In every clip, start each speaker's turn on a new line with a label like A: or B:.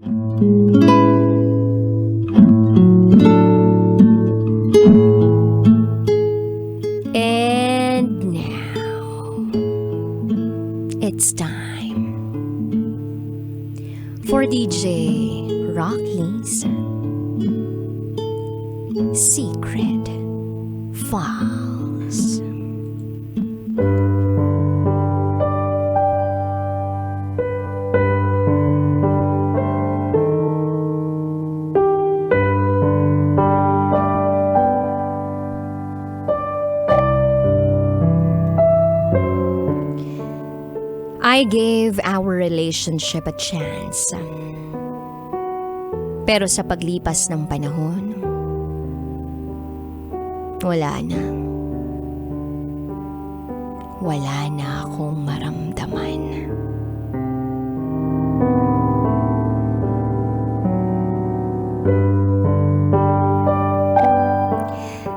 A: And now, it's time for DJ Rocky's Secret Files. I gave our relationship a chance. Pero sa paglipas ng panahon, wala na. Wala na akong maramdaman.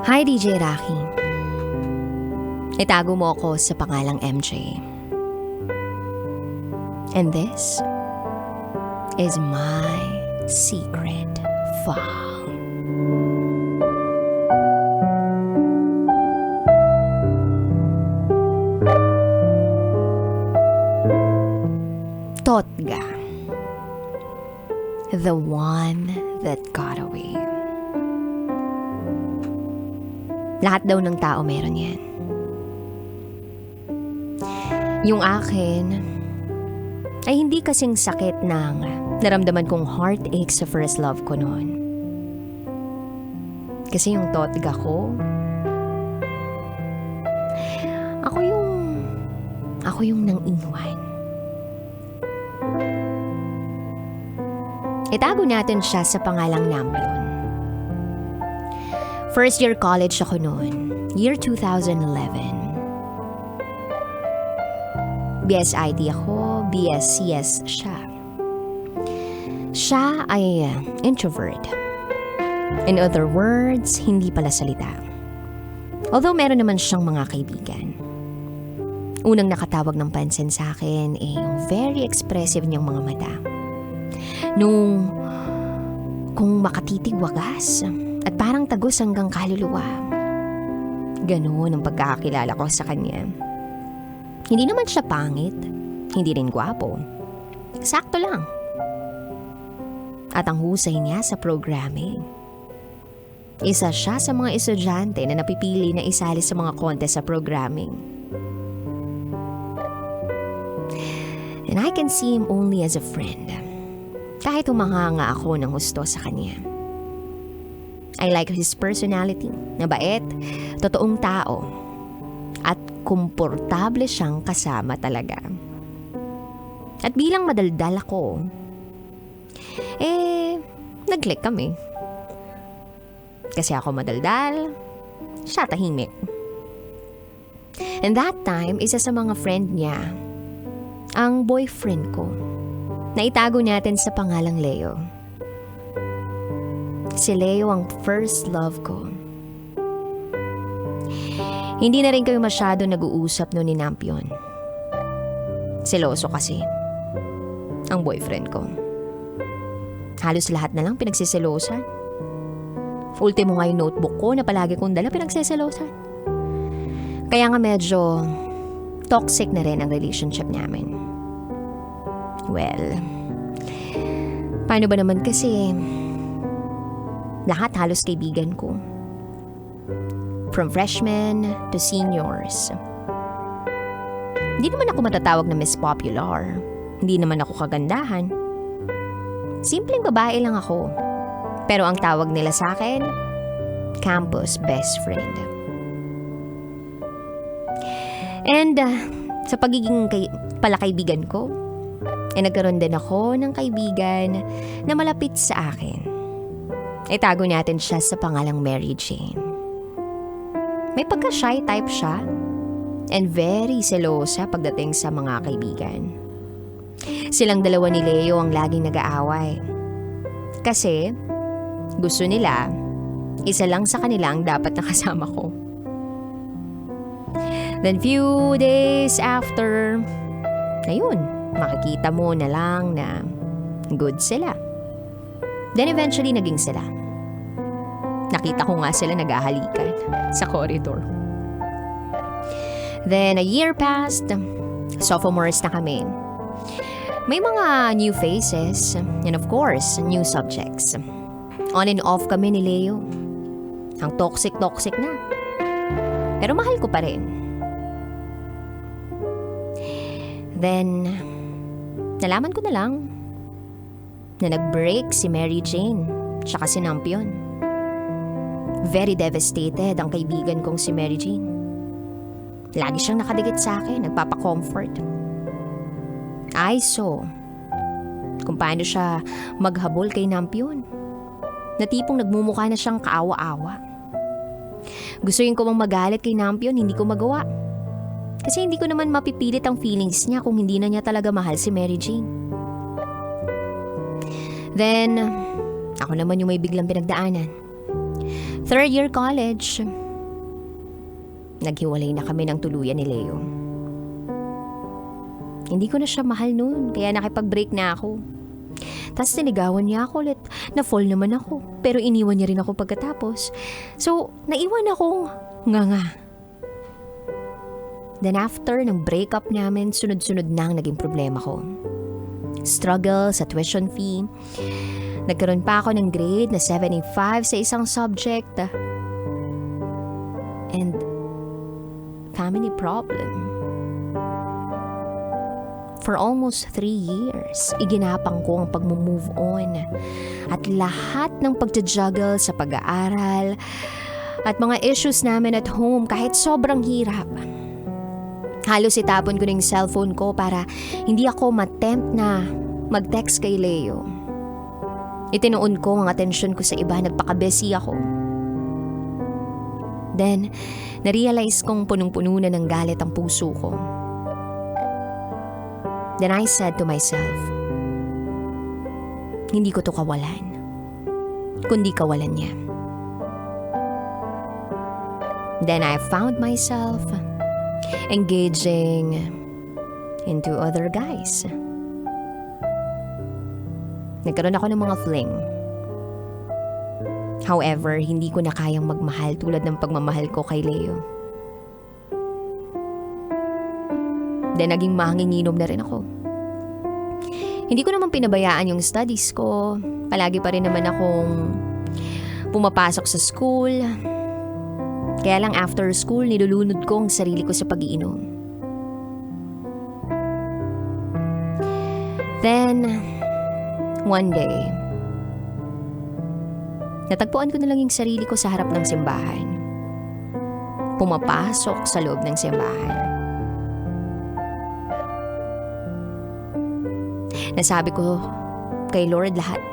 A: Hi DJ Rocky. Itago mo ako sa pangalang MJ. And this is my secret file. Totga. The one that got away. Lahat daw ng tao meron yan. Yung akin ay hindi kasing sakit ng naramdaman kong heartache sa first love ko noon. Kasi yung totga ko, ako yung nang iwan. Itago natin siya sa pangalang Nampion. First year college ako noon, year 2011. BS IT ako, BS CS siya. Siya ay introvert. In other words, hindi pala salita. Although meron naman siyang mga kaibigan. Unang nakatawag ng pansin sa akin ay yung very expressive niyang mga mata. Kung makatitig wagas at parang tagos hanggang kaluluwa. Ganoon ang pagkakakilala ko sa kanya. Hindi naman siya pangit, hindi rin gwapo. Sakto lang. At ang husay niya sa programming. Isa siya sa mga estudyante na napipili na isali sa mga contest sa programming. And I can see him only as a friend. Kahit humahanga ako ng husto sa kanya. I like his personality, nabait, totoong tao, at komportable siyang kasama talaga. At bilang madaldal ako, nag-click kami. Kasi ako madaldal, siya tahimik. And that time, isa sa mga friend niya, ang boyfriend ko, na itago natin sa pangalang Leo. Si Leo ang first love ko. Hindi na rin kayo masyado nag-uusap noon ni Nampion. Seloso kasi ang boyfriend ko. Halos lahat na lang pinagsiselosan. Ultimo nga yung notebook ko na palagi kong dala pinagsiselosan. Kaya nga medyo toxic na rin ang relationship namin. Well, paano ba naman kasi lahat halos kaibigan ko. From freshmen to seniors. Hindi naman ako matatawag na Miss Popular. Hindi naman ako kagandahan. Simpleng babae lang ako. Pero ang tawag nila sa akin, campus best friend. And sa pagiging palakaibigan ko, nagkaroon din ako ng kaibigan na malapit sa akin. Itago natin siya sa pangalang Mary Jane. May pagka-shy type siya and very selosa pagdating sa mga kaibigan. Silang dalawa ni Leo ang laging nag-aaway. Kasi gusto nila, isa lang sa kanila ang dapat nakasama ko. Then few days after, ayun, makikita mo na lang na good sila. Then eventually naging sila. Nakita ko nga sila naghahalikan sa corridor. Then a year passed. Sophomores na kami. May mga new faces and of course, new subjects. On and off kami ni Leo. Ang toxic na. Pero mahal ko pa rin. Then, nalaman ko na lang na nag-break si Mary Jane tsaka si Nampion. Very devastated ang kaibigan kong si Mary Jane. Lagi siyang nakadikit sa akin, nagpapa-comfort. I saw kung paano siya maghabol kay Nampion. Na tipong nagmumukha na siyang kaawa-awa. Gustuin ko mang magalit kay Nampion, hindi ko magawa. Kasi hindi ko naman mapipilit ang feelings niya kung hindi na niya talaga mahal si Mary Jane. Then, ako naman yung may biglang pinagdaanan. Third year college, naghiwalay na kami ng tuluyan ni Leo. Hindi ko na siya mahal noon, kaya nakipag-break na ako. Tapos niligawan niya ako ulit, na-fall naman ako, pero iniwan niya rin ako pagkatapos. So, naiwan akong nga. Then after ng breakup namin, sunod-sunod na ang naging problema ko. Struggle sa tuition fee. Nagkaroon pa ako ng grade na 75 sa isang subject. And family problem. For almost 3 years, iginapang ko ang pag-move on. At lahat ng pagja-juggle sa pag-aaral at mga issues namin at home kahit sobrang hirap. Halos itapon ko na yung cellphone ko para hindi ako matempt na mag-text kay Leo. Itinuon ko ang atensyon ko sa iba, nagpaka-busy ako. Then, narealize kong punong-puno na ng galit ang puso ko. Then I said to myself, hindi ko to kawalan, kundi kawalan niya. Then I found myself engaging into other guys. Nagkaroon ako ng mga fling. However, hindi ko na kayang magmahal tulad ng pagmamahal ko kay Leo. Then naging manginginom na rin ako. Hindi ko naman pinabayaan yung studies ko. Palagi pa rin naman akong pumapasok sa school. Kaya lang after school, nilulunod ko ang sarili ko sa pag-iinom. Then, one day, natagpuan ko na lang yung sarili ko sa harap ng simbahan. Pumapasok sa loob ng simbahan. Nasabi ko kay Lord lahat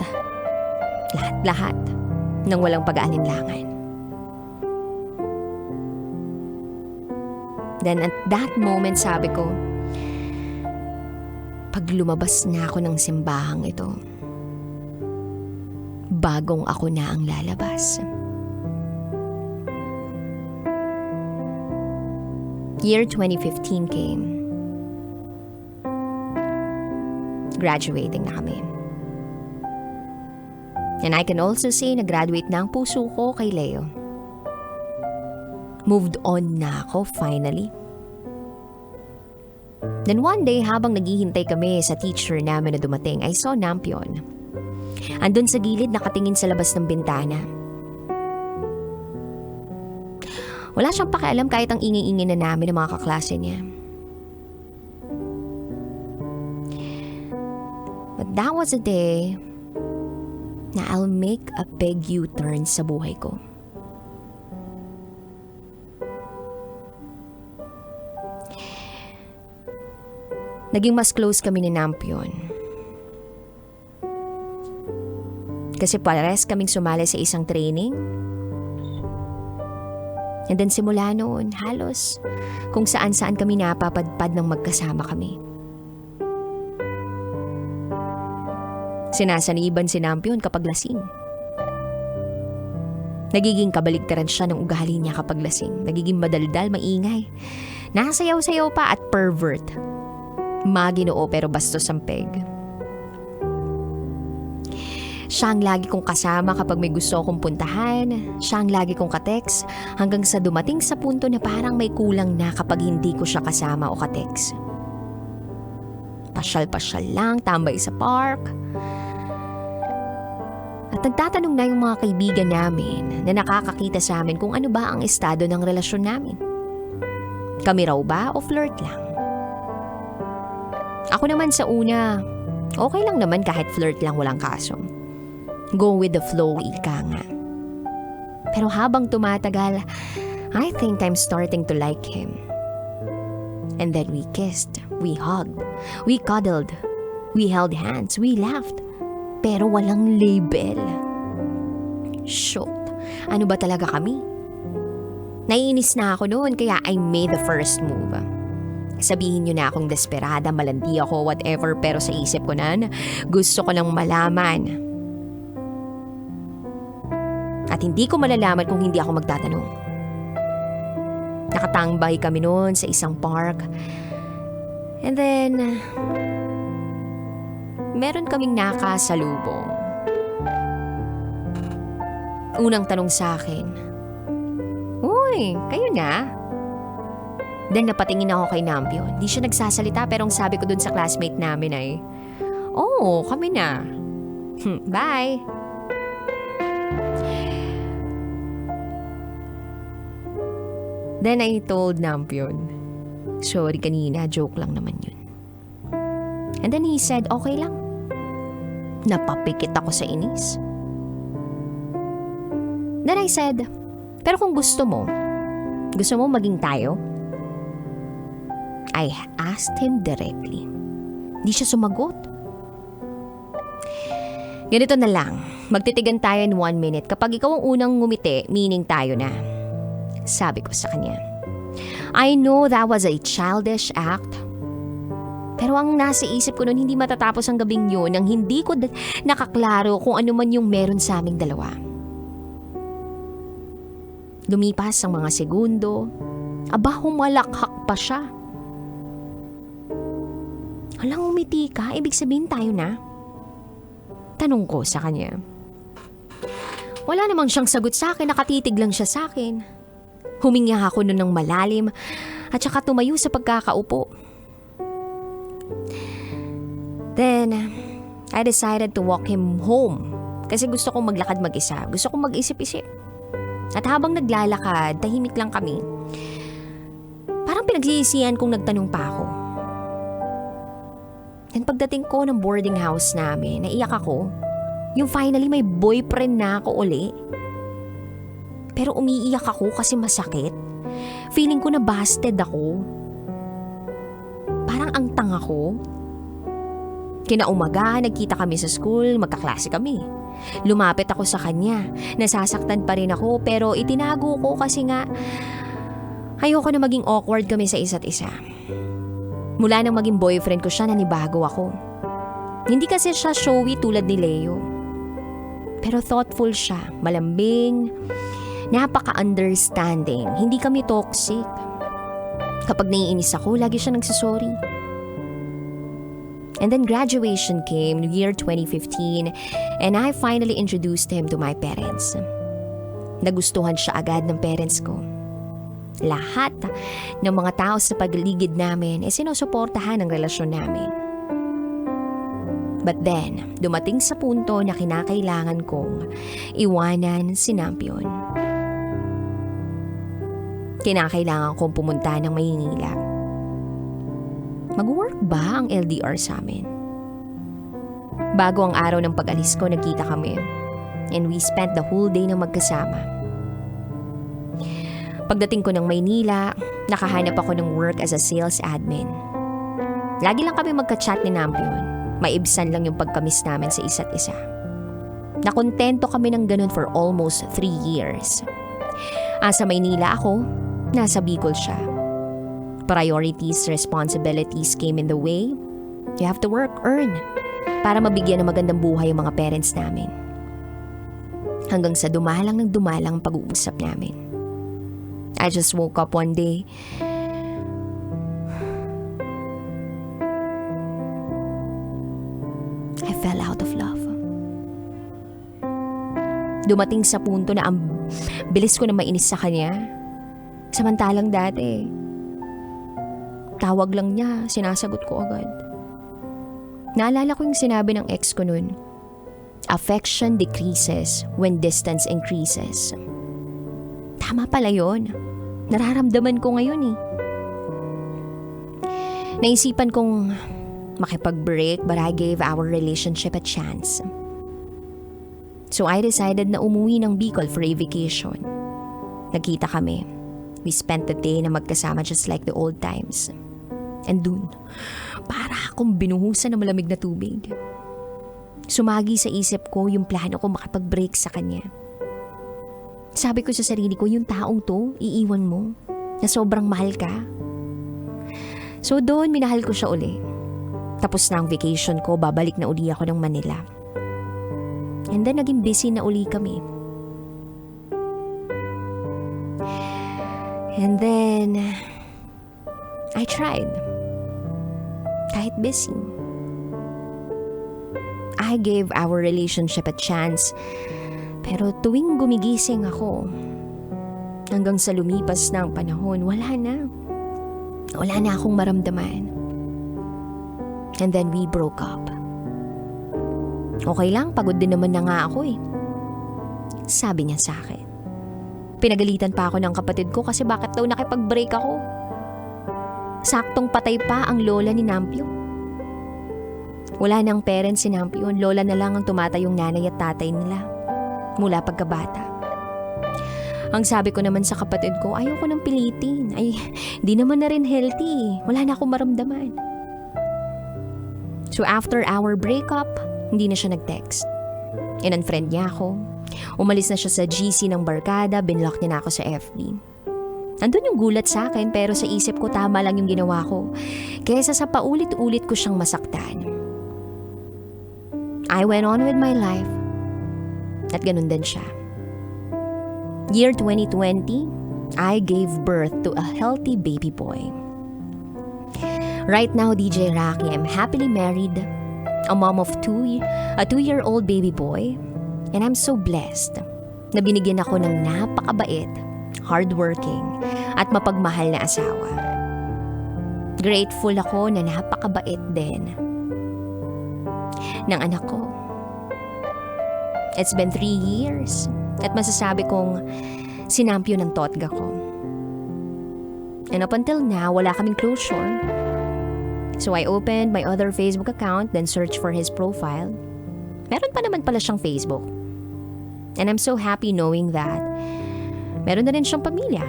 A: ng walang pag-aalinlangan. Then at that moment sabi ko, pag lumabas na ako ng simbahang ito, bagong ako na ang lalabas. Year 2015 came. Graduating na kami. And I can also say na graduate na ang puso ko kay Leo. Moved on na ako finally. Then one day habang naghihintay kami sa teacher namin na dumating, I saw Nampion. Andun sa gilid nakatingin sa labas ng bintana. Wala siyang pakialam kahit ang ingay-ingay na namin ng mga kaklase niya. But that was a day na I'll make a big U-turn sa buhay ko. Naging mas close kami ni Nampion. Kasi pares kaming sumali sa isang training. And then simula noon, halos kung saan-saan kami napapadpad ng magkasama kami. Sinasaniban si Nampion kapag lasing. Nagiging kabaligtaran siya ng ugali niya kapag lasing. Nagiging madaldal, maingay. Nasayaw-sayaw pa at pervert. Maginoo pero bastos ang peg. Siya ang lagi kong kasama kapag may gusto akong puntahan. Siya ang lagi kong ka-text hanggang sa dumating sa punto na parang may kulang na kapag hindi ko siya kasama o ka-text. Pasyal-pasyal lang, tambay sa park. At nagtatanong na yung mga kaibigan namin na nakakakita sa amin kung ano ba ang estado ng relasyon namin. Kami raw ba o flirt lang? Ako naman sa una, okay lang naman kahit flirt lang, walang kaso. Go with the flow, ika nga. Pero habang tumatagal, I think I'm starting to like him. And then we kissed, we hugged, we cuddled, we held hands, we laughed. Pero walang label. Shoot, ano ba talaga kami? Naiinis na ako noon kaya I made the first move. Sabihin nyo na akong desperada, malandi ako, whatever, pero sa isip ko na gusto ko nang malaman. At hindi ko malalaman kung hindi ako magtatanong. Nakatambay kami noon sa isang park. And then, meron kaming nakasalubong. Unang tanong sa akin, "Uy, kayo na?" Then napatingin ako kay Nampion. Di siya nagsasalita pero ang sabi ko dun sa classmate namin ay, "Oh, kami na. Bye." Then I told Nampion, "Sorry kanina, joke lang naman yun." And then he said, "Okay lang." Napapikit ako sa inis. Then I said, "Pero kung gusto mo maging tayo?" I asked him directly. Di siya sumagot. Ganito na lang, magtitigan tayo in 1 minute. Kapag ikaw ang unang ngumiti, meaning tayo na. Sabi ko sa kanya. I know that was a childish act. Pero ang nasa isip ko noon, hindi matatapos ang gabing yun nang hindi ko nakaklaro kung ano man yung meron sa aming dalawa. Lumipas ang mga segundo. Aba, humalakhak pa siya. Alang umiti ka, ibig sabihin tayo na? Tanong ko sa kanya. Wala namang siyang sagot sa akin, nakatitig lang siya sa akin. Huminga ako noon ng malalim at saka tumayo sa pagkakaupo. Then, I decided to walk him home kasi gusto kong maglakad mag-isa. Gusto kong mag-isip-isip. At habang naglalakad, tahimik lang kami. Parang pinagsisihan kong nagtanong pa ako. Then pagdating ko ng boarding house namin, naiyak ako. Yung finally may boyfriend na ako uli. Pero umiiyak ako kasi masakit. Feeling ko na busted ako. Parang ang tanga ko. Kinaumaga, nagkita kami sa school, magkaklase kami. Lumapit ako sa kanya. Nasasaktan pa rin ako pero itinago ko kasi nga ayoko na maging awkward kami sa isa't isa. Mula nang maging boyfriend ko siya, nanibago ako. Hindi kasi siya showy tulad ni Leo. Pero thoughtful siya, malambing, napaka-understanding, hindi kami toxic. Kapag naiinis ako, lagi siya nagsasorry. And then graduation came, year 2015, and I finally introduced him to my parents. Nagustuhan siya agad ng parents ko. Lahat ng mga tao sa paligid namin ay sinusuportahan ang relasyon namin. But then, dumating sa punto na kinakailangan kong iwanan si Nampion. Kinakailangan kong pumunta ng Maynila. Mag-work ba ang LDR sa amin? Bago ang araw ng pag-alis ko, nagkita kami. And we spent the whole day na magkasama. Pagdating ko ng Maynila, nakahanap ako ng work as a sales admin. Lagi lang kami magka-chat ni Nampion. Maibsan lang yung pagkamis namin sa isa't isa. Nakontento kami ng ganun for almost 3 years. Sa Maynila ako, nasa Bicol siya. Priorities, responsibilities came in the way. You have to work, earn, para mabigyan ng magandang buhay ang mga parents namin. Hanggang sa dumalang ang pag-uusap namin. I just woke up one day. I fell out of love. Dumating sa punto na ang bilis ko na mainis sa kanya. Samantalang dati, tawag lang niya, sinasagot ko agad. Naalala ko yung sinabi ng ex ko nun, affection decreases when distance increases. Tama pala yun. Nararamdaman ko ngayon eh. Naisipan kong makipag-break but I gave our relationship a chance. So I decided na umuwi ng Bicol for a vacation. Nagkita kami. We spent the day na magkasama just like the old times. And dun, para akong binuhusan ng malamig na tubig. Sumagi sa isip ko yung plano ko makipag-break sa kanya. Sabi ko sa sarili ko, yung taong to, iiwan mo, na sobrang mahal ka. So doon, minahal ko siya uli. Tapos na ang vacation ko, babalik na uli ako ng Manila. And then, naging busy na uli kami. And then, I tried. Kahit busy. I gave our relationship a chance. Pero tuwing gumigising ako, hanggang sa lumipas na ang panahon, wala na. Wala na akong maramdaman. And then we broke up. Okay lang, pagod din naman na nga ako eh. Sabi niya sa akin. Pinagalitan pa ako ng kapatid ko kasi bakit daw nakipag-break ako. Saktong patay pa ang lola ni Nampio. Wala nang parents si Nampio, lola na lang ang tumatayong nanay at tatay nila mula pagkabata. Ang sabi ko naman sa kapatid ko, ayoko nang pilitin. Ay, di naman na rin healthy. Wala na akong maramdaman. So after our breakup, hindi na siya nag-text. In-unfriend niya ako. Umalis na siya sa GC ng barkada, binlock niya na ako sa FB. Andun yung gulat sa akin pero sa isip ko tama lang yung ginawa ko. Kaysa sa paulit-ulit ko siyang masaktan. I went on with my life. At ganun din siya. Year 2020, I gave birth to a healthy baby boy. Right now, DJ Rocky, I'm happily married, a mom of a 2-year-old baby boy, and I'm so blessed na binigyan ako ng napakabait, hardworking, at mapagmahal na asawa. Grateful ako na napakabait din ng anak ko. It's been 3 years at masasabi kong sinampyo ng totga ko. And up until now, wala kaming closure. So I opened my other Facebook account, then searched for his profile. Meron pa naman pala siyang Facebook. And I'm so happy knowing that meron na rin siyang pamilya.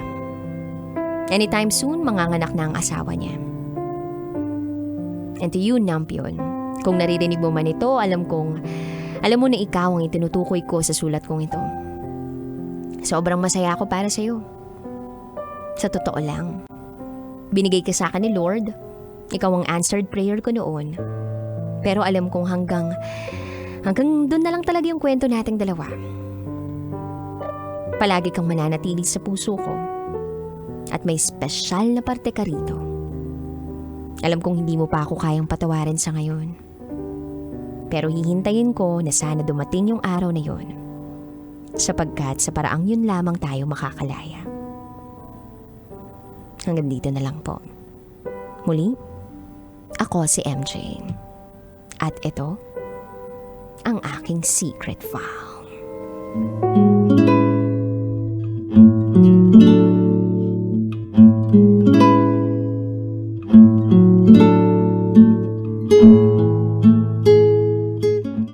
A: Anytime soon, manganganak na ang asawa niya. And to you, Nampion, kung naririnig mo man ito, alam mo na ikaw ang itinutukoy ko sa sulat kong ito. Sobrang masaya ako para sa'yo. Sa totoo lang, binigay ka sa akin ni Lord. Ikaw ang answered prayer ko noon. Pero alam kong hanggang doon na lang talaga yung kwento nating dalawa. Palagi kang mananatili sa puso ko. At may espesyal na parte ka rito. Alam kong hindi mo pa ako kayang patawarin sa ngayon. Pero hihintayin ko na sana dumating yung araw na yon. Sapagkat sa paraang yun lamang tayo makakalaya. Hanggang dito na lang po. Muli, ako si MJ. At ito, ang aking secret file.